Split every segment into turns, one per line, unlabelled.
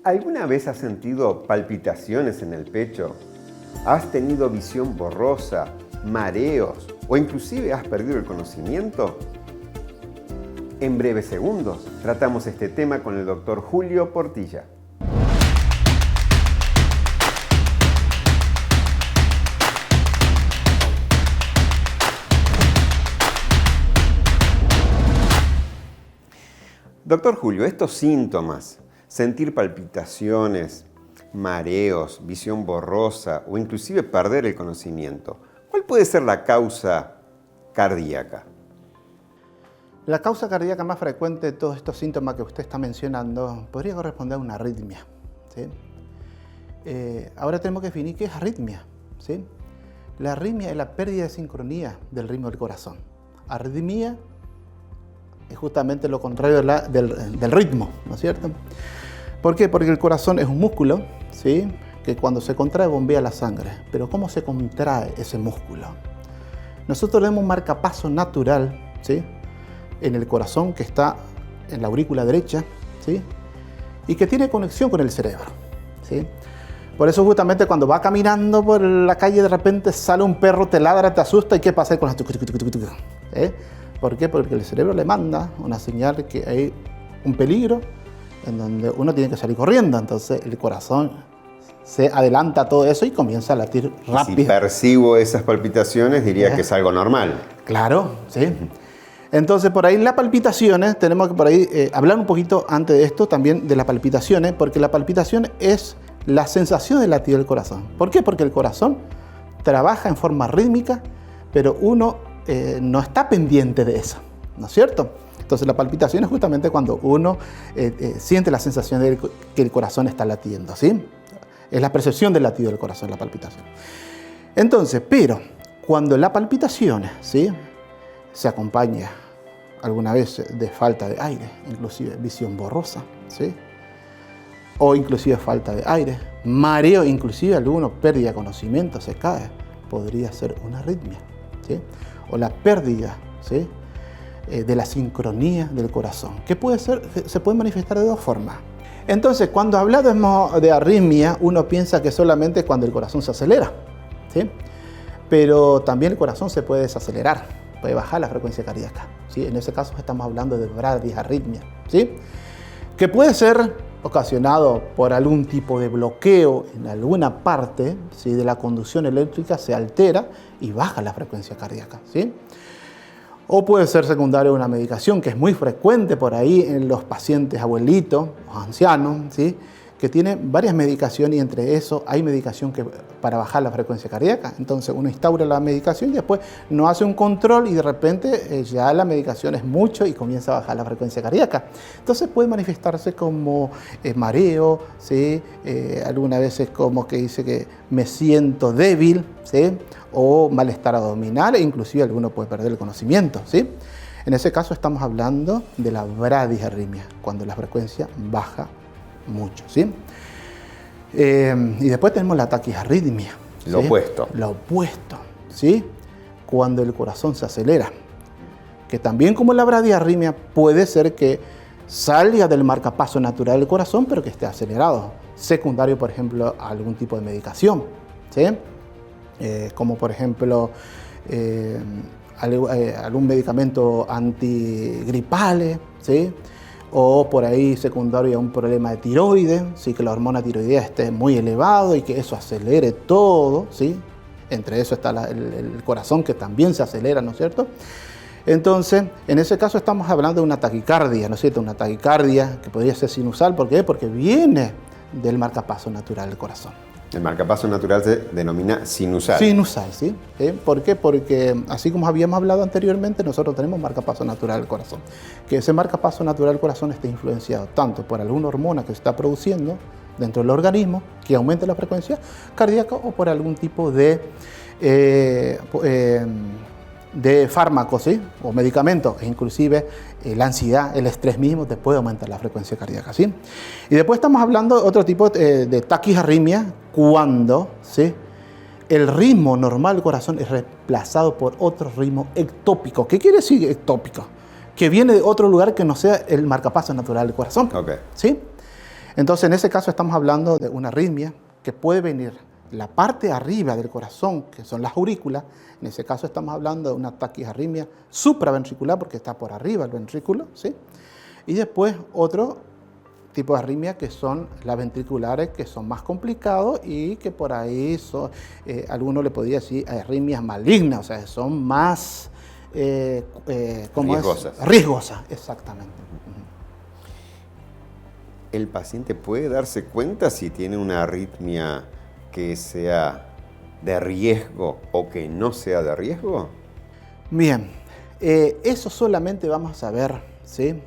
¿Alguna vez has sentido palpitaciones en el pecho? ¿Has tenido visión borrosa, mareos o inclusive has perdido el conocimiento? En breves segundos tratamos este tema con el doctor Julio Portilla. Doctor Julio, estos síntomas, sentir palpitaciones, mareos, visión borrosa o inclusive perder el conocimiento, ¿cuál puede ser la causa cardíaca?
La causa cardíaca más frecuente de todos estos síntomas que usted está mencionando podría corresponder a una arritmia, ¿sí? Ahora tenemos que definir qué es arritmia, ¿sí? La arritmia es la pérdida de sincronía del ritmo del corazón. Arritmia es justamente lo contrario del ritmo, ¿no es cierto? ¿Por qué? Porque el corazón es un músculo, ¿sí?, que cuando se contrae bombea la sangre. Pero ¿cómo se contrae ese músculo? Nosotros tenemos un marcapaso natural, ¿sí?, en el corazón que está en la aurícula derecha, ¿sí?, y que tiene conexión con el cerebro, ¿sí? Por eso justamente cuando va caminando por la calle de repente sale un perro, te ladra, te asusta, ¿y qué pasa con la ¿por qué? Porque el cerebro le manda una señal que hay un peligro en donde uno tiene que salir corriendo. Entonces el corazón se adelanta a todo eso y comienza a latir rápido.
Si percibo esas palpitaciones, diría que es algo normal.
Claro, sí. Entonces por ahí las palpitaciones, tenemos que por ahí hablar un poquito antes de esto también de las palpitaciones, porque la palpitación es la sensación de latir del corazón. ¿Por qué? Porque el corazón trabaja en forma rítmica, pero uno no está pendiente de eso, ¿no es cierto? Entonces la palpitación es justamente cuando uno siente la sensación de que el corazón está latiendo, ¿sí? Es la percepción del latido del corazón, la palpitación. Entonces, pero cuando la palpitación, ¿sí?, se acompaña alguna vez de falta de aire, inclusive visión borrosa, ¿sí?, o inclusive falta de aire, mareo, inclusive alguno pérdida de conocimiento, se cae, podría ser una arritmia, ¿sí?, o la pérdida, ¿sí?, de la sincronía del corazón, que se puede manifestar de dos formas. Entonces, cuando hablamos de arritmia, uno piensa que solamente cuando el corazón se acelera, ¿sí?, pero también el corazón se puede desacelerar, puede bajar la frecuencia cardíaca, ¿sí? En ese caso estamos hablando de bradiarritmia, ¿sí?, que puede ser ocasionado por algún tipo de bloqueo en alguna parte, ¿sí?, de la conducción eléctrica, se altera y baja la frecuencia cardíaca, ¿sí? O puede ser secundario a una medicación que es muy frecuente por ahí en los pacientes abuelitos o ancianos, ¿sí?, que tienen varias medicaciones y entre eso hay medicación para bajar la frecuencia cardíaca. Entonces uno instaura la medicación y después no hace un control y de repente ya la medicación es mucho y comienza a bajar la frecuencia cardíaca. Entonces puede manifestarse como mareo, ¿sí?, algunas veces como que dice que me siento débil, ¿sí?, o malestar abdominal e inclusive alguno puede perder el conocimiento, ¿sí? En ese caso estamos hablando de la bradiarritmia, cuando la frecuencia baja mucho, ¿sí? Y después tenemos la taquiarritmia, ¿sí?
Lo opuesto.
Lo opuesto, ¿sí? Cuando el corazón se acelera, que también como la bradiarritmia puede ser que salga del marcapaso natural del corazón, pero que esté acelerado, secundario, por ejemplo, a algún tipo de medicación, ¿sí? Como por ejemplo algún medicamento antigripales, ¿sí?, o por ahí secundario a un problema de tiroides, ¿sí?, que la hormona tiroidea esté muy elevado y que eso acelere todo, ¿sí? Entre eso está el corazón que también se acelera, ¿no es cierto? Entonces, en ese caso estamos hablando de una taquicardia, ¿no es cierto? Una taquicardia que podría ser sinusal, ¿por qué? Porque viene del marcapaso natural del corazón.
El marcapaso natural se denomina sinusal.
Sinusal, ¿sí? ¿Por qué? Porque así como habíamos hablado anteriormente, nosotros tenemos marcapaso natural del corazón. Que ese marcapaso natural del corazón está influenciado tanto por alguna hormona que se está produciendo dentro del organismo, que aumente la frecuencia cardíaca, o por algún tipo de fármacos, ¿sí?, o medicamentos, e inclusive la ansiedad, el estrés mismo te puede aumentar la frecuencia cardíaca, ¿sí? Y después estamos hablando de otro tipo de taquiarritmia, cuando, ¿sí?, el ritmo normal del corazón es reemplazado por otro ritmo ectópico. ¿Qué quiere decir ectópico? Que viene de otro lugar que no sea el marcapaso natural del corazón,
Okay.
¿sí? Entonces, en ese caso estamos hablando de una arritmia que puede venir la parte arriba del corazón, que son las aurículas. En ese caso estamos hablando de una taquiarritmia supraventricular, porque está por arriba el ventrículo, ¿sí? Y después otro tipo de arritmia que son las ventriculares, que son más complicados y que por ahí son, alguno le podría decir arritmias malignas, o sea, son más
riesgosas.
Riesgosas, exactamente.
¿El paciente puede darse cuenta si tiene una arritmia que sea de riesgo o que no sea de riesgo?
Bien, eso solamente vamos a saber, ¿sí?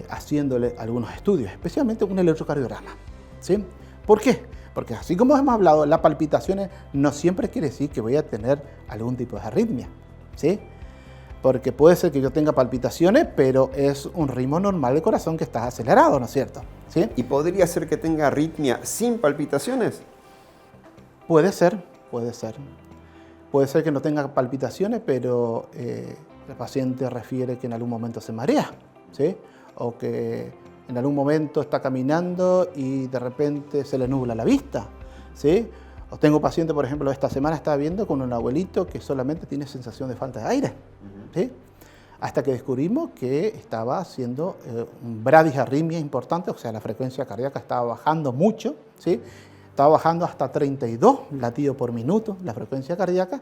Haciéndole algunos estudios, especialmente un electrocardiograma, ¿sí? ¿Por qué? Porque así como hemos hablado, las palpitaciones no siempre quiere decir que voy a tener algún tipo de arritmia, ¿sí? Porque puede ser que yo tenga palpitaciones, pero es un ritmo normal del corazón que está acelerado, ¿no es cierto? ¿Sí?
¿Y podría ser que tenga arritmia sin palpitaciones?
Puede ser, puede ser. Puede ser que no tenga palpitaciones, pero el paciente refiere que en algún momento se marea, ¿sí? O que en algún momento está caminando y de repente se le nubla la vista, ¿sí? O tengo paciente, por ejemplo, esta semana estaba viendo con un abuelito que solamente tiene sensación de falta de aire, ¿sí? Hasta que descubrimos que estaba haciendo un bradiarritmia importante, o sea, la frecuencia cardíaca estaba bajando mucho, ¿sí? Estaba bajando hasta 32 latidos por minuto la frecuencia cardíaca,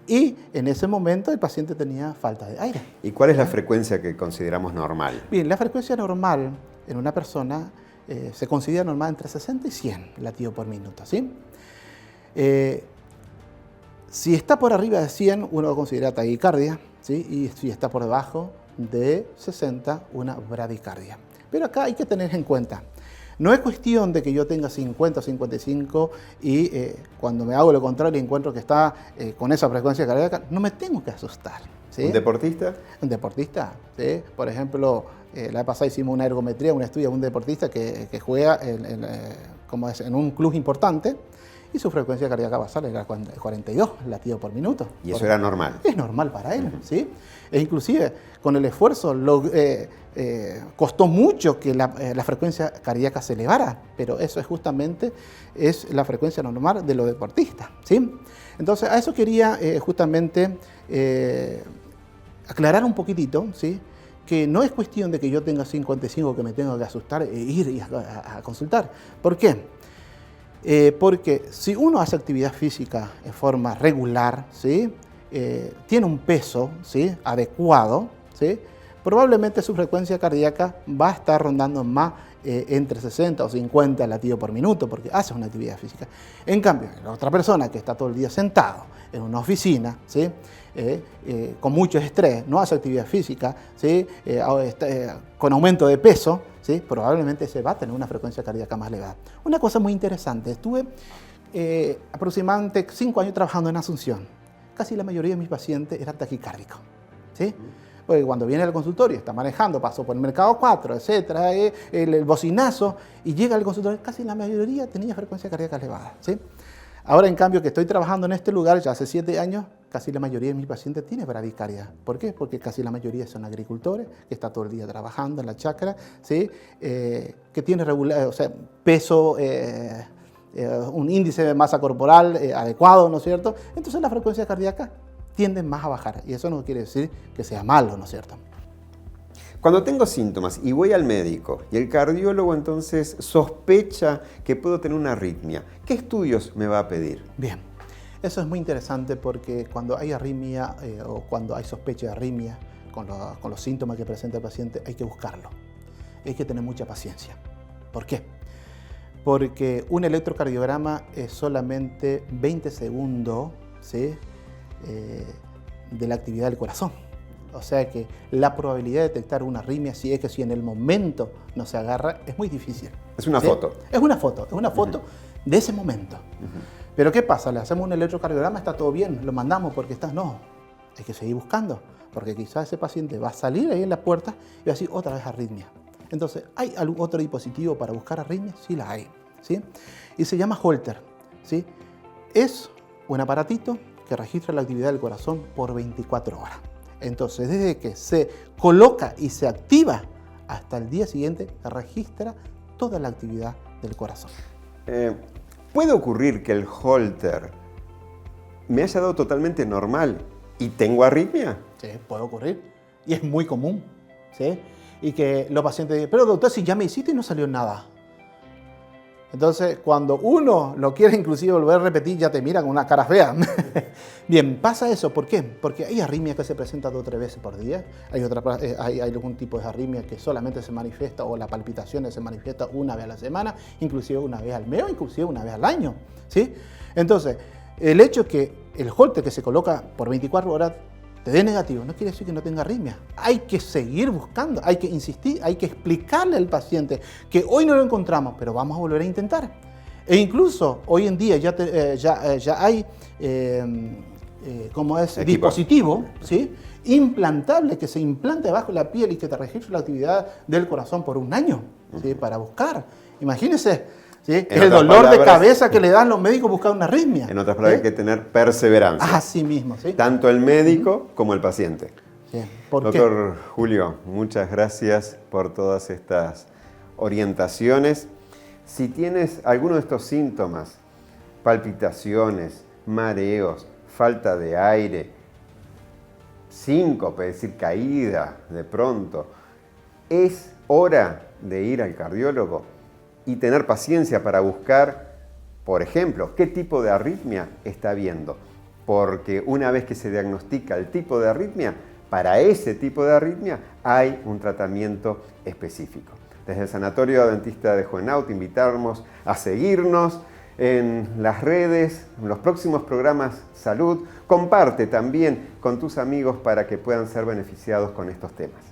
y en ese momento el paciente tenía falta de aire.
¿Y cuál es la frecuencia que consideramos normal?
Bien, la frecuencia normal en una persona se considera normal entre 60 y 100 latidos por minuto, ¿sí? Si está por arriba de 100, uno lo considera taquicardia, ¿sí? Y si está por debajo de 60, una bradicardia. Pero acá hay que tener en cuenta, no es cuestión de que yo tenga 50 o 55 y cuando me hago lo contrario y encuentro que está con esa frecuencia cardíaca, no me tengo que asustar, ¿sí?
¿Un deportista?
Un deportista, ¿sí? Por ejemplo, la vez pasada hicimos una ergometría, un estudio de un deportista que juega en un club importante y su frecuencia cardíaca basal era 42 latidos por minuto.
¿Y eso era normal?
Es normal para él, ¿sí? E inclusive con el esfuerzo costó mucho que la frecuencia cardíaca se elevara, pero eso es justamente la frecuencia normal de los deportistas, ¿sí? Entonces a eso quería justamente aclarar un poquitito, ¿sí? Que no es cuestión de que yo tenga 55 que me tengo que asustar e ir a consultar. ¿Por qué? Porque si uno hace actividad física en forma regular, ¿sí? Tiene un peso, ¿sí? Adecuado, ¿sí? Probablemente su frecuencia cardíaca va a estar rondando más entre 60 o 50 latidos por minuto, porque hace una actividad física. En cambio, la otra persona que está todo el día sentado en una oficina, ¿sí? Con mucho estrés, no hace actividad física, ¿sí? Con aumento de peso, ¿sí? Probablemente se va a tener una frecuencia cardíaca más elevada. Una cosa muy interesante, estuve aproximadamente 5 años trabajando en Asunción. Casi la mayoría de mis pacientes eran taquicárdicos, ¿sí? Porque cuando viene al consultorio, está manejando, pasó por el mercado 4, etcétera, el bocinazo, y llega al consultorio, casi la mayoría tenía frecuencia cardíaca elevada, ¿sí? Ahora, en cambio, que estoy trabajando en este lugar ya hace 7 años, casi la mayoría de mis pacientes tiene bradicardia. ¿Por qué? Porque casi la mayoría son agricultores, que están todo el día trabajando en la chacra, ¿sí? Que tiene regular, o sea, peso, un índice de masa corporal adecuado, ¿no es cierto? Entonces la frecuencia cardíaca tiende más a bajar, y eso no quiere decir que sea malo, ¿no es cierto?
Cuando tengo síntomas y voy al médico y el cardiólogo entonces sospecha que puedo tener una arritmia, ¿qué estudios me va a pedir?
Bien, eso es muy interesante porque cuando hay arritmia o cuando hay sospecha de arritmia con los síntomas que presenta el paciente hay que buscarlo. Hay que tener mucha paciencia. ¿Por qué? Porque un electrocardiograma es solamente 20 segundos, ¿sí? De la actividad del corazón. O sea que la probabilidad de detectar una arritmia, si en el momento no se agarra, es muy difícil.
Es una foto.
Es una foto de ese momento. Pero ¿qué pasa? Le hacemos un electrocardiograma, está todo bien, lo mandamos porque está... No, hay que seguir buscando, porque quizás ese paciente va a salir ahí en la puerta y va a decir otra vez arritmia. Entonces, ¿hay algún otro dispositivo para buscar arritmias? Sí la hay, ¿sí? Y se llama Holter, ¿sí? Es un aparatito que registra la actividad del corazón por 24 horas. Entonces, desde que se coloca y se activa hasta el día siguiente, registra toda la actividad del corazón.
¿Puede ocurrir que el Holter me haya dado totalmente normal y tengo arritmia?
Sí, puede ocurrir y es muy común, ¿sí? Y que los pacientes dicen, pero doctor, si ya me hiciste y no salió nada. Entonces, cuando uno lo quiere inclusive volver a repetir, ya te miran con una cara fea. Bien, pasa eso. ¿Por qué? Porque hay arritmias que se presentan 2 o 3 veces por día. Hay algún tipo de arritmia que solamente se manifiesta, o la palpitación se manifiesta una vez a la semana, inclusive una vez al mes, o inclusive una vez al año, ¿sí? Entonces, el hecho que el Holter que se coloca por 24 horas te dé negativo, no quiere decir que no tenga arritmia. Hay que seguir buscando, hay que insistir, hay que explicarle al paciente que hoy no lo encontramos, pero vamos a volver a intentar. E incluso hoy en día ya hay dispositivo, ¿sí? Implantable, que se implante debajo de la piel y que te registre la actividad del corazón por 1 año, ¿sí? Para buscar. Imagínense. ¿Sí? El dolor de cabeza que le dan los médicos buscando una arritmia.
En otras palabras, hay que tener perseverancia.
Así mismo, ¿sí?
Tanto el médico como el paciente.
Sí.
Doctor Julio, muchas gracias por todas estas orientaciones. Si tienes alguno de estos síntomas, palpitaciones, mareos, falta de aire, síncope, es decir, caída de pronto, es hora de ir al cardiólogo y tener paciencia para buscar, por ejemplo, qué tipo de arritmia está habiendo. Porque una vez que se diagnostica el tipo de arritmia, para ese tipo de arritmia hay un tratamiento específico. Desde el Sanatorio Adventista de Juvenal te invitamos a seguirnos en las redes, en los próximos programas Salud. Comparte también con tus amigos para que puedan ser beneficiados con estos temas.